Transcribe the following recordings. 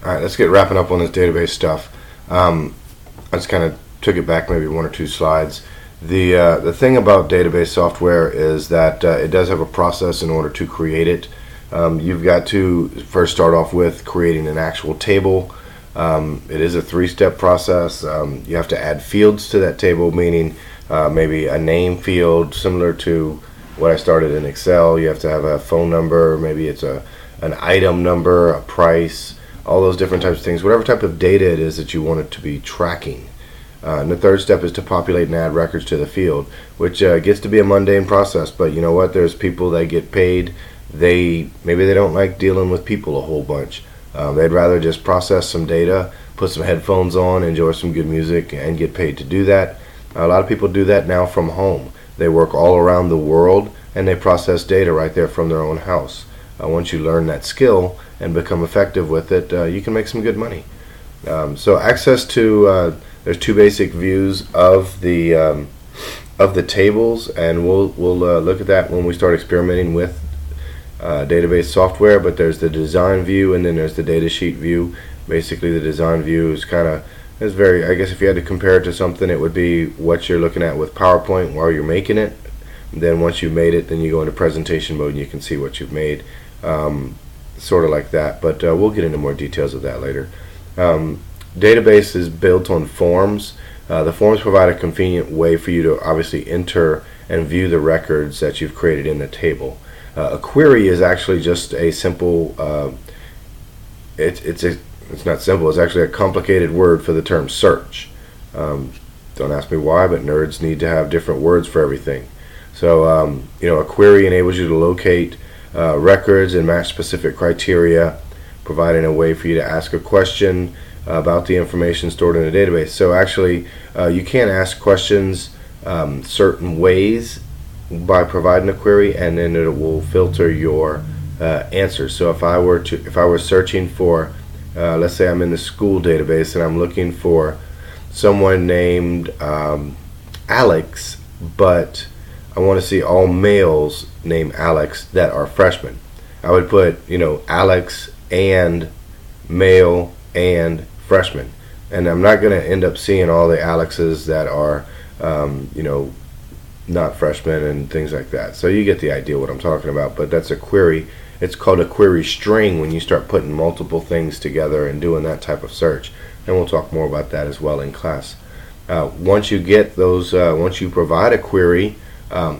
All right, let's get wrapping up on this database stuff. I just kind of took it back maybe one or two slides. The thing about database software is that it does have a process in order to create it. You've got to first start off with creating an actual table. It is a three-step process. You have to add fields to that table, meaning maybe a name field similar to what I started in Excel. You have to have a phone number, maybe it's an item number, a price, all those different types of things, whatever type of data it is that you want it to be tracking. And the third step is to populate and add records to the field, which gets to be a mundane process, but you know what, there's people that get paid. Maybe they don't like dealing with people a whole bunch. They'd rather just process some data, put some headphones on, enjoy some good music, and get paid to do that. A lot of people do that now from home. They work all around the world, and they process data right there from their own house. Once you learn that skill and become effective with it, you can make some good money. So access to there's two basic views of the tables, and we'll look at that when we start experimenting with database software. But there's the design view, and then there's the data sheet view. Basically, the design view is very, I guess if you had to compare it to something, it would be what you're looking at with PowerPoint while you're making it. Then once you've made it, then you go into presentation mode and you can see what you've made, sort of like that. But we'll get into more details of that later. Database is built on forms. The forms provide a convenient way for you to obviously enter and view the records that you've created in the table. A query is actually just a simple, it's not simple, it's actually a complicated word for the term search. Don't ask me why, but nerds need to have different words for everything. So a query enables you to locate records and match specific criteria, providing a way for you to ask a question about the information stored in a database. So actually, you can ask questions certain ways by providing a query, and then it will filter your answers. So if I were searching for, let's say I'm in the school database and I'm looking for someone named Alex, but I want to see all males named Alex that are freshmen, I would put Alex and male and freshman, and I'm not going to end up seeing all the Alexes that are not freshmen and things like that. So you get the idea what I'm talking about. But that's a query. It's called a query string when you start putting multiple things together and doing that type of search, and we'll talk more about that as well in class. Once you get those, once you provide a query,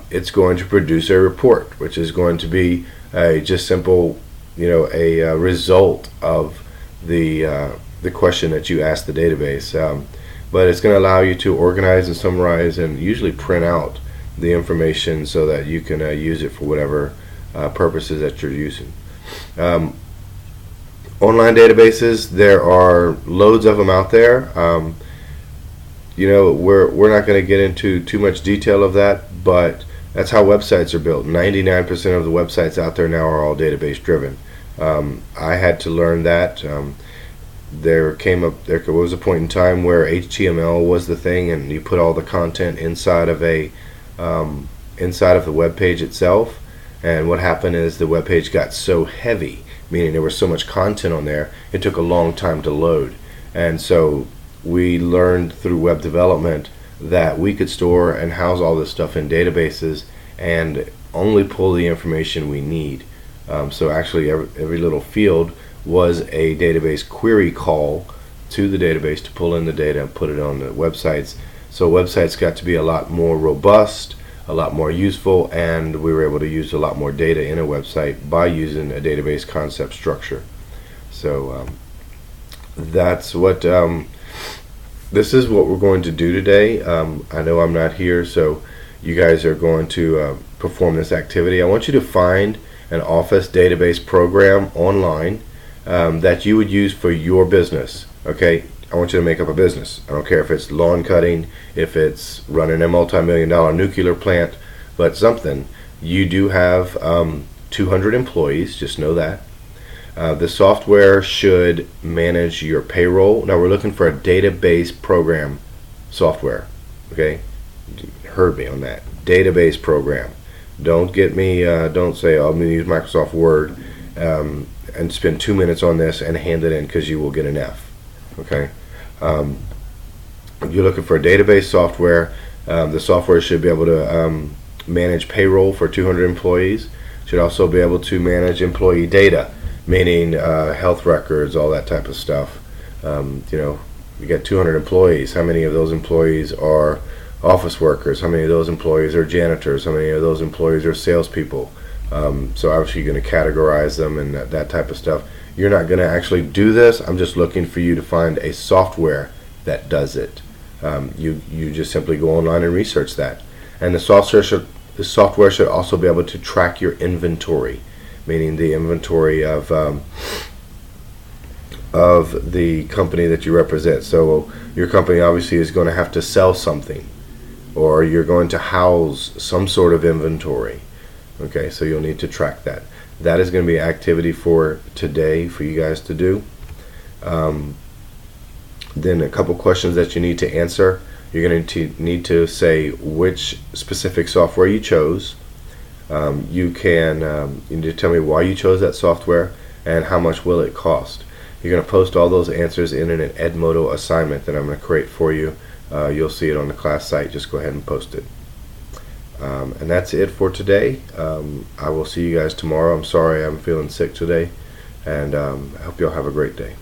it's going to produce a report, which is going to be just simple, a result of the question that you asked the database. But it's going to allow you to organize and summarize and usually print out the information so that you can use it for whatever purposes that you're using. Online databases, there are loads of them out there. We're not going to get into too much detail of that, but that's how websites are built. 99% of the websites out there now are all database driven. I had to learn that. There was a point in time where HTML was the thing, and you put all the content inside of the web page itself. And what happened is the web page got so heavy, meaning there was so much content on there, it took a long time to load. And so we learned through web development that we could store and house all this stuff in databases and only pull the information we need. So actually every little field was a database query call to the database to pull in the data and put it on the websites. So websites got to be a lot more robust, a lot more useful, and we were able to use a lot more data in a website by using a database concept structure. So that's what this is what we're going to do today. I know I'm not here, so you guys are going to perform this activity. I want you to find an Office database program online that you would use for your business. Okay, I want you to make up a business. I don't care if it's lawn cutting, if it's running a multi-million-dollar nuclear plant, but something. You do have 200 employees, just know that. The software should manage your payroll. Now we're looking for a database program software. Okay, you heard me on that. Database program. Don't get me. Don't say, oh, I'm going to use Microsoft Word and spend 2 minutes on this and hand it in, because you will get an F. Okay. If you're looking for a database software, the software should be able to manage payroll for 200 employees. Should also be able to manage employee data, meaning health records, all that type of stuff. You got 200 employees. How many of those employees are office workers? How many of those employees are janitors? How many of those employees are salespeople? So obviously you're going to categorize them and that type of stuff. You're not going to actually do this. I'm just looking for you to find a software that does it. You just simply go online and research that. And the software should also be able to track your inventory, meaning the inventory of the company that you represent. So your company obviously is going to have to sell something, or you're going to house some sort of inventory. Okay, so you'll need to track that. That is going to be an activity for today for you guys to do. Then a couple questions that you need to answer. You're going to need to say which specific software you chose. You need to tell me why you chose that software and how much will it cost. You're going to post all those answers in an Edmodo assignment that I'm going to create for you. You'll see it on the class site. Just go ahead and post it. And that's it for today. I will see you guys tomorrow. I'm sorry I'm feeling sick today, and I hope you all have a great day.